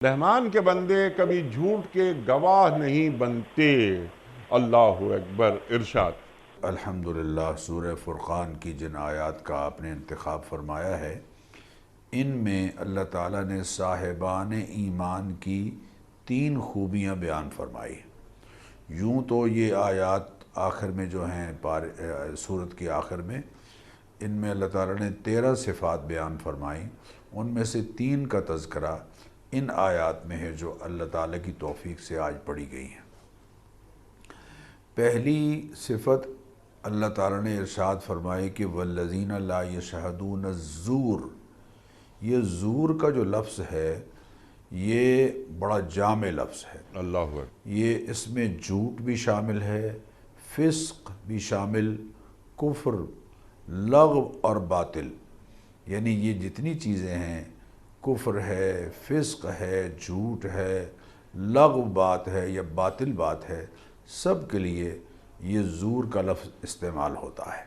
رحمان کے بندے کبھی جھوٹ کے گواہ نہیں بنتے۔ اللہ اکبر۔ ارشاد۔ الحمدللہ سورہ فرقان کی جن آیات کا آپ نے انتخاب فرمایا ہے، ان میں اللہ تعالیٰ نے صاحبان ایمان کی 3 خوبیاں بیان فرمائی۔ یوں تو یہ آیات آخر میں جو ہیں سورت کی آخر میں، ان میں اللہ تعالیٰ نے 13 صفات بیان فرمائیں، ان میں سے 3 کا تذکرہ ان آیات میں ہے جو اللہ تعالیٰ کی توفیق سے آج پڑھی گئی ہیں۔ پہلی صفت اللہ تعالیٰ نے ارشاد فرمائی کہ والذین لا یشہدون الزور۔ یہ زور کا جو لفظ ہے یہ بڑا جامع لفظ ہے۔ اللہ اکبر۔ یہ اس میں جھوٹ بھی شامل ہے، فسق بھی شامل، کفر، لغو اور باطل، یعنی یہ جتنی چیزیں ہیں، کفر ہے، فسق ہے، جھوٹ ہے، لغو بات ہے یا باطل بات ہے، سب کے لیے یہ زور کا لفظ استعمال ہوتا ہے۔